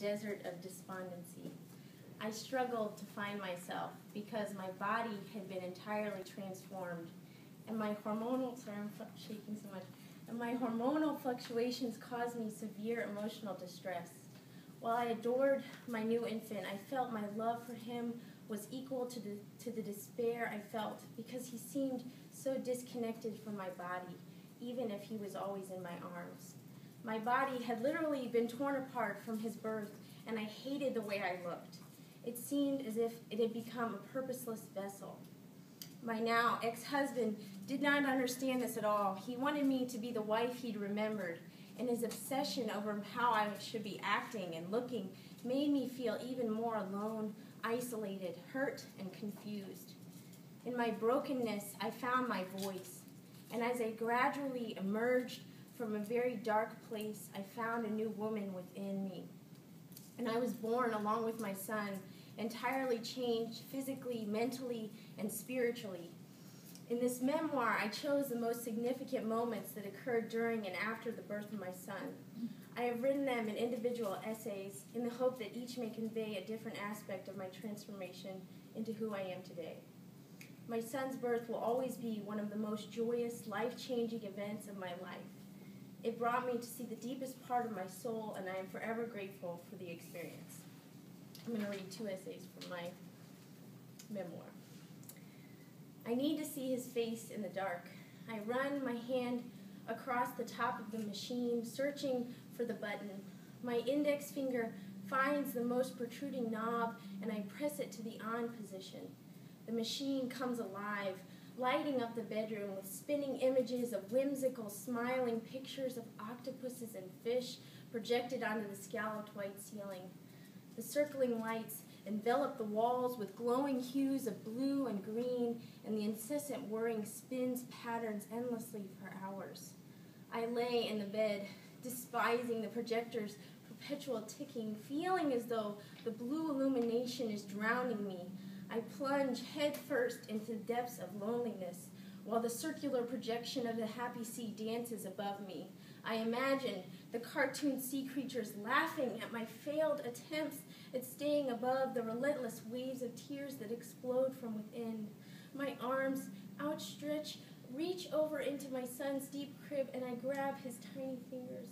desert of despondency. I struggled to find myself because my body had been entirely transformed, and my hormonal, sorry, I'm shaking so much, and my hormonal fluctuations caused me severe emotional distress. While I adored my new infant, I felt my love for him was equal to the despair I felt because he seemed so disconnected from my body, even if he was always in my arms. My body had literally been torn apart from his birth, and I hated the way I looked. It seemed as if it had become a purposeless vessel. My now ex-husband did not understand this at all. He wanted me to be the wife he'd remembered, and his obsession over how I should be acting and looking made me feel even more alone, isolated, hurt, and confused. In my brokenness, I found my voice, and as I gradually emerged from a very dark place, I found a new woman within me. And I was born along with my son, entirely changed physically, mentally, and spiritually. In this memoir, I chose the most significant moments that occurred during and after the birth of my son. I have written them in individual essays in the hope that each may convey a different aspect of my transformation into who I am today. My son's birth will always be one of the most joyous, life-changing events of my life. It brought me to see the deepest part of my soul, and I am forever grateful for the experience. I'm going to read 2 essays from my memoir. I need to see his face in the dark. I run my hand across the top of the machine, searching for the button. My index finger finds the most protruding knob, and I press it to the on position. The machine comes alive, lighting up the bedroom with spinning images of whimsical, smiling pictures of octopuses and fish projected onto the scalloped white ceiling. The circling lights envelop the walls with glowing hues of blue and green, and the incessant whirring spins patterns endlessly for hours. I lay in the bed, despising the projector's perpetual ticking, feeling as though the blue illumination is drowning me. I plunge headfirst into the depths of loneliness, while the circular projection of the happy sea dances above me. I imagine the cartoon sea creatures laughing at my failed attempts at staying above the relentless waves of tears that explode from within. My arms, outstretched, reach over into my son's deep crib, and I grab his tiny fingers.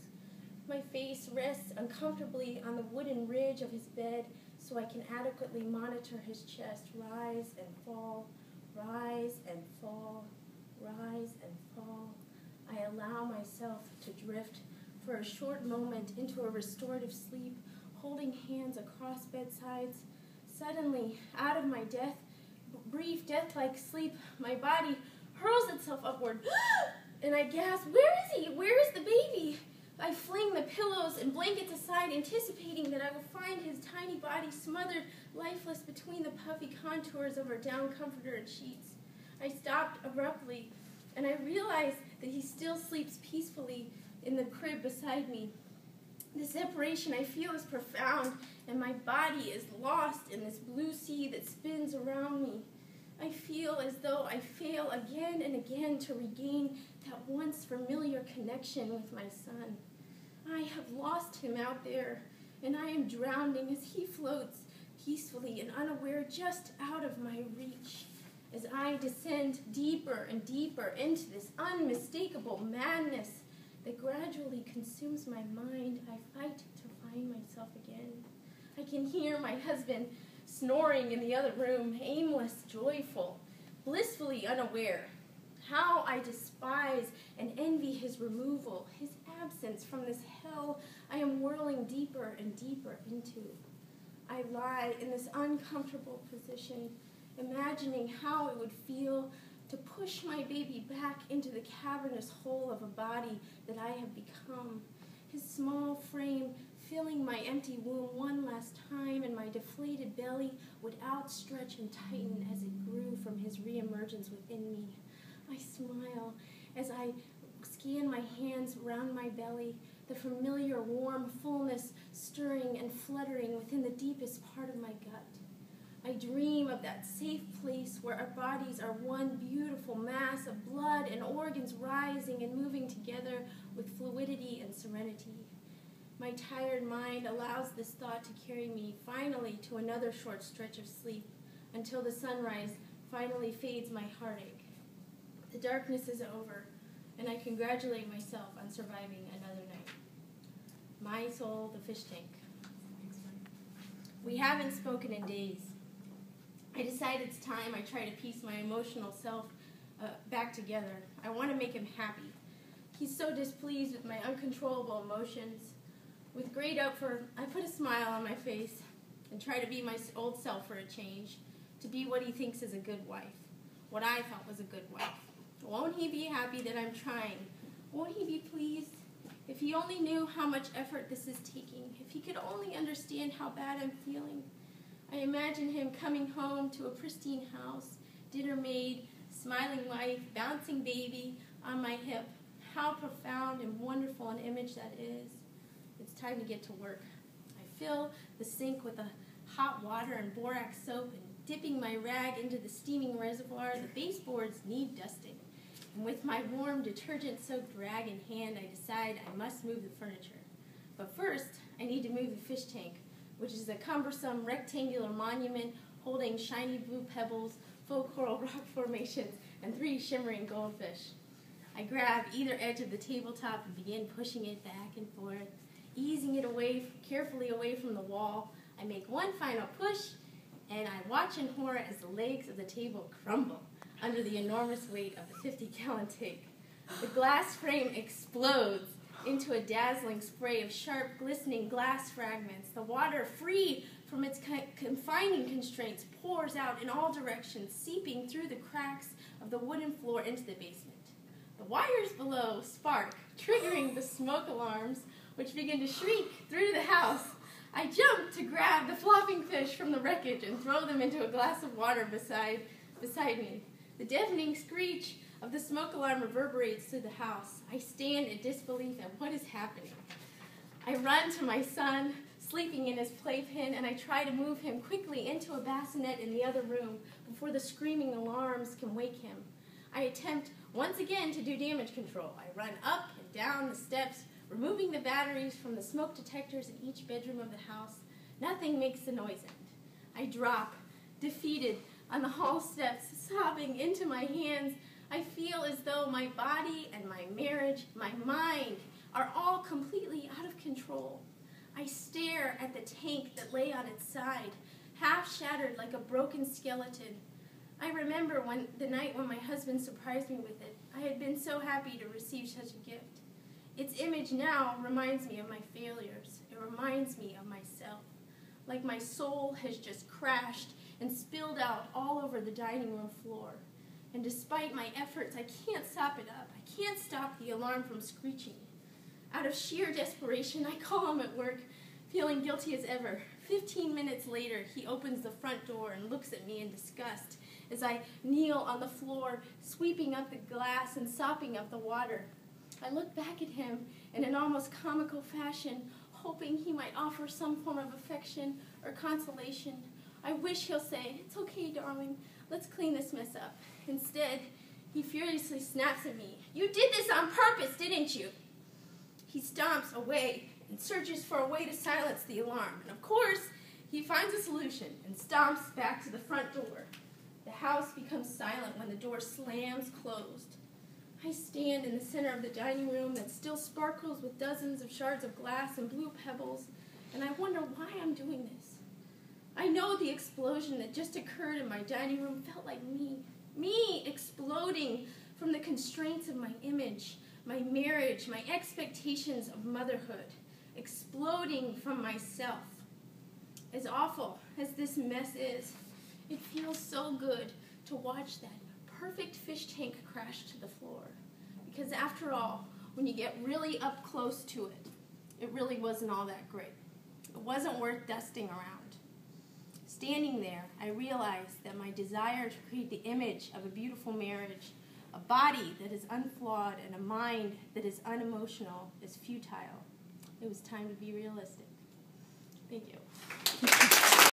My face rests uncomfortably on the wooden ridge of his bed so I can adequately monitor his chest rise and fall, rise and fall, rise and fall. I allow myself to drift for a short moment into a restorative sleep, holding hands across bedsides. Suddenly, out of my brief death-like sleep, my body hurls itself upward, and I gasp, "Where is he? Where is the baby?" I fling the pillows and blankets aside, anticipating that I will find his tiny body smothered, lifeless between the puffy contours of our down comforter and sheets. I stopped abruptly, and I realized that he still sleeps peacefully in the crib beside me. The separation I feel is profound, and my body is lost in this blue sea that spins around me. I feel as though I fail again and again to regain that once familiar connection with my son. I have lost him out there, and I am drowning as he floats peacefully and unaware just out of my reach. As I descend deeper and deeper into this unmistakable madness that gradually consumes my mind, I fight to find myself again. I can hear my husband snoring in the other room, aimless, joyful, blissfully unaware. How I despise and envy his removal, his absence from this hell I am whirling deeper and deeper into. I lie in this uncomfortable position, imagining how it would feel to push my baby back into the cavernous hole of a body that I have become, his small frame filling my empty womb one last time, and my deflated belly would outstretch and tighten as it grew from his reemergence within me. I smile as I scan my hands around my belly, the familiar warm fullness stirring and fluttering within the deepest part of my gut. I dream of that safe place where our bodies are one beautiful mass of blood and organs rising and moving together with fluidity and serenity. My tired mind allows this thought to carry me finally to another short stretch of sleep until the sunrise finally fades my heartache. The darkness is over, and I congratulate myself on surviving another night. My soul, the fish tank. We haven't spoken in days. I decide it's time I try to piece my emotional self back together. I want to make him happy. He's so displeased with my uncontrollable emotions. With great effort, I put a smile on my face and try to be my old self for a change, to be what he thinks is a good wife, what I thought was a good wife. Won't he be happy that I'm trying? Won't he be pleased? If he only knew how much effort this is taking, if he could only understand how bad I'm feeling. I imagine him coming home to a pristine house, dinner made, smiling wife, bouncing baby on my hip. How profound and wonderful an image that is. It's time to get to work. I fill the sink with hot water and borax soap, and dipping my rag into the steaming reservoir, the baseboards need dusting. And with my warm, detergent-soaked rag in hand, I decide I must move the furniture. But first, I need to move the fish tank, which is a cumbersome rectangular monument holding shiny blue pebbles, faux coral rock formations, and 3 shimmering goldfish. I grab either edge of the tabletop and begin pushing it back and forth, easing it carefully away from the wall. I make one final push, and I watch in horror as the legs of the table crumble under the enormous weight of the 50-gallon tank. The glass frame explodes into a dazzling spray of sharp, glistening glass fragments. The water, free from its confining constraints, pours out in all directions, seeping through the cracks of the wooden floor into the basement. The wires below spark, triggering the smoke alarms, which begin to shriek through the house. I jump to grab the flopping fish from the wreckage and throw them into a glass of water beside me. The deafening screech of the smoke alarm reverberates through the house. I stand in disbelief at what is happening. I run to my son, sleeping in his playpen, and I try to move him quickly into a bassinet in the other room before the screaming alarms can wake him. I attempt once again to do damage control. I run up and down the steps, removing the batteries from the smoke detectors in each bedroom of the house. Nothing makes the noise end. I drop, defeated, on the hall steps, sobbing into my hands. I feel as though my body and my marriage, my mind, are all completely out of control. I stare at the tank that lay on its side, half shattered like a broken skeleton. I remember the night when my husband surprised me with it. I had been so happy to receive such a gift. Its image now reminds me of my failures. It reminds me of myself. Like my soul has just crashed and spilled out all over the dining room floor. And despite my efforts, I can't stop it up. I can't stop the alarm from screeching. Out of sheer desperation, I call him at work, feeling guilty as ever. 15 minutes later, he opens the front door and looks at me in disgust as I kneel on the floor, sweeping up the glass and sopping up the water. I look back at him in an almost comical fashion, hoping he might offer some form of affection or consolation. I wish he'll say, "It's okay, darling, let's clean this mess up." Instead, he furiously snaps at me. "You did this on purpose, didn't you?" He stomps away and searches for a way to silence the alarm. And of course, he finds a solution and stomps back to the front door. The house becomes silent when the door slams closed. I stand in the center of the dining room that still sparkles with dozens of shards of glass and blue pebbles, and I wonder why I'm doing this. I know the explosion that just occurred in my dining room felt like me exploding from the constraints of my image, my marriage, my expectations of motherhood, exploding from myself. As awful as this mess is, it feels so good to watch that perfect fish tank crash to the floor. Because after all, when you get really up close to it, it really wasn't all that great. It wasn't worth dusting around. Standing there, I realized that my desire to create the image of a beautiful marriage, a body that is unflawed, and a mind that is unemotional is futile. It was time to be realistic. Thank you.